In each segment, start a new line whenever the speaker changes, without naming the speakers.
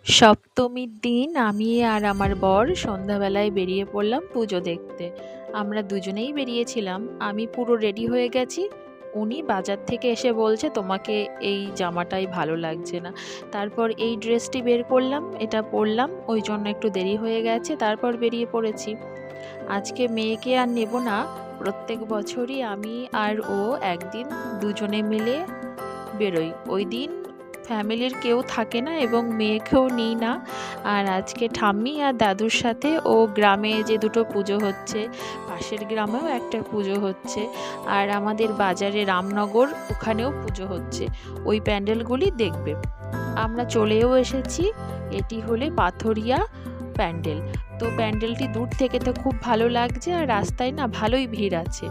সপ্তমীর দিন আমি আর আমার বর সন্ধ্যাবেলায় বেরিয়ে পড়লাম পুজো দেখতে। আমরা দুজনেই বেরিয়েছিলাম। আমি পুরো রেডি হয়ে গেছি। উনি বাজার থেকে এসে বলছে, "তোমাকে এই জামাটাই ভালো লাগছে না।" তারপর এই ড্রেসটি বের করলাম, এটা পরলাম। ওই জন্য একটু দেরি হয়ে গেছে। তারপর বেরিয়ে পড়েছি। আজকে মেয়েকে আর নেব না। প্রত্যেক বছরই আমি আর ও একদিন দুজনে মিলে বেরোই। ওইদিন ফ্যামিলির কেউ থাকে না এবং মেয়েকেও নিই না। আর আজকে ঠাম্মি আর দাদুর সাথে ও গ্রামে যে দুটো পুজো হচ্ছে, পাশের গ্রামেও একটা পুজো হচ্ছে, আর আমাদের বাজারে রামনগর ওখানেও পুজো হচ্ছে, ওই প্যান্ডেলগুলি দেখবে। আমরা চলেও এসেছি। এটি হলে পাথরিয়া প্যান্ডেল। তো প্যান্ডেলটি দূর থেকে তো খুব ভালো লাগছে, আর রাস্তায় না ভালোই ভিড় আছে।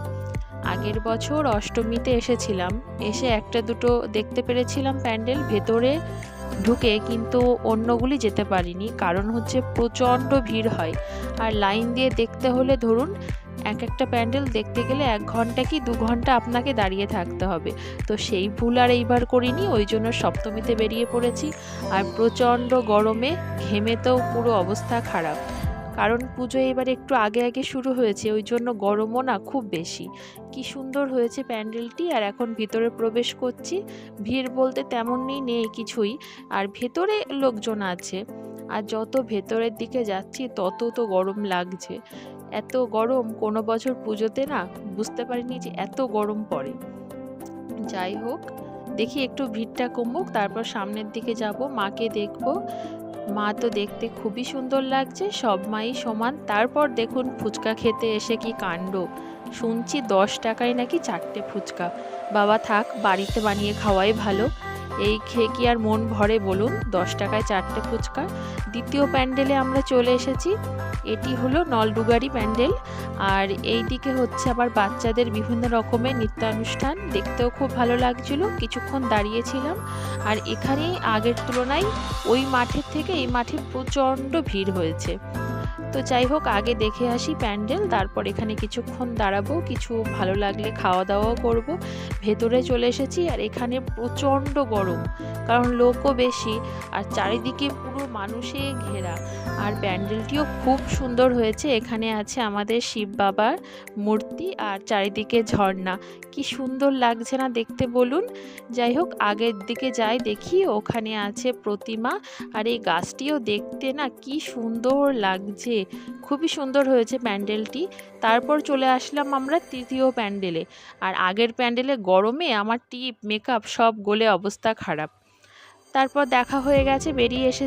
আগের বছর অষ্টমীতে এসেছিলাম, এসে একটা দুটো দেখতে পেরেছিলাম প্যান্ডেল ভেতরে ঢুকে, কিন্তু অন্যগুলি যেতে পারিনি, কারণ হচ্ছে প্রচণ্ড ভিড় হয়। আর লাইন দিয়ে দেখতে হলে ধরুন এক একটা প্যান্ডেল দেখতে গেলে 1 ঘন্টা কি 2 ঘন্টা আপনাকে দাঁড়িয়ে থাকতে হবে। তো সেই ভুল আর এইবার করিনি, ওই জন্য সপ্তমীতে বেরিয়ে পড়েছি। আর প্রচণ্ড গরমে ঘেমে তো পুরো অবস্থা খারাপ, কারণ পুজো এবার একটু আগে আগে শুরু হয়েছে, ওই জন্য গরমও না খুব বেশি। কি সুন্দর হয়েছে প্যান্ডেলটি। আর এখন ভিতরে প্রবেশ করছি। ভিড় বলতে তেমনই নেই কিছুই, আর ভেতরে লোকজন আছে। আর যত ভেতরের দিকে যাচ্ছি তত তো গরম লাগছে। এত গরম কোনো বছর পুজোতে না বুঝতে পারিনি যে এত গরম পড়ে। যাই হোক, দেখি একটু ভিড়টা কমুক, তারপর সামনের দিকে যাব, মাকে দেখব। মা তো দেখতে খুবই সুন্দর লাগছে, সব মাই সমান। তারপর দেখুন ফুচকা খেতে এসে কি কাণ্ড! শুনছি 10 টাকায় নাকি 4টে ফুচকা। বাবা থাক, বাড়িতে বানিয়ে খাওয়াই ভালো। এই খেয়ে কি আর মন ভরে বলুন, 10 টাকায় 4টে ফুচকা। দ্বিতীয় প্যান্ডেলে আমরা চলে এসেছি। এটি হলো নলডুগারি প্যান্ডেল। আর এই দিকে হচ্ছে আবার বাচ্চাদের বিভিন্ন রকমের নৃত্যানুষ্ঠান, দেখতেও খুব ভালো লাগছিল। কিছুক্ষণ দাঁড়িয়েছিলাম। আর এখানেই আগের তুলনায় ওই মাঠের থেকে এই মাঠে প্রচণ্ড ভিড় হয়েছে। তো যাই হোক, আগে দেখে আসি প্যান্ডেল, তারপর এখানে কিছুক্ষণ দাঁড়াবো, কিছু ভালো লাগলে খাওয়া দাওয়াও করব। ভেতরে চলে এসেছি, আর এখানে প্রচণ্ড গরম, কারণ লোকও বেশি, আর চারিদিকে পুরো মানুষে ঘেরা। আর প্যান্ডেলটিও খুব সুন্দর হয়েছে। এখানে আছে আমাদের শিব বাবার মূর্তি, আর চারিদিকে ঝর্ণা। কি সুন্দর লাগছে না দেখতে বলুন। যাই হোক, আগের দিকে যাই, দেখি ওখানে আছে প্রতিমা। আর এই গাছটিও দেখতে না কি সুন্দর লাগছে, খুবই সুন্দর হয়েছে প্যান্ডেলটি। তারপর চলে আসলাম আমরা তৃতীয় প্যান্ডেলে। আর আগের প্যান্ডেলে গরমে আমার টিপ মেকআপ সব গলে অবস্থা খারাপ। তারপর দেখা হয়ে গেছে, বেরিয়ে এসে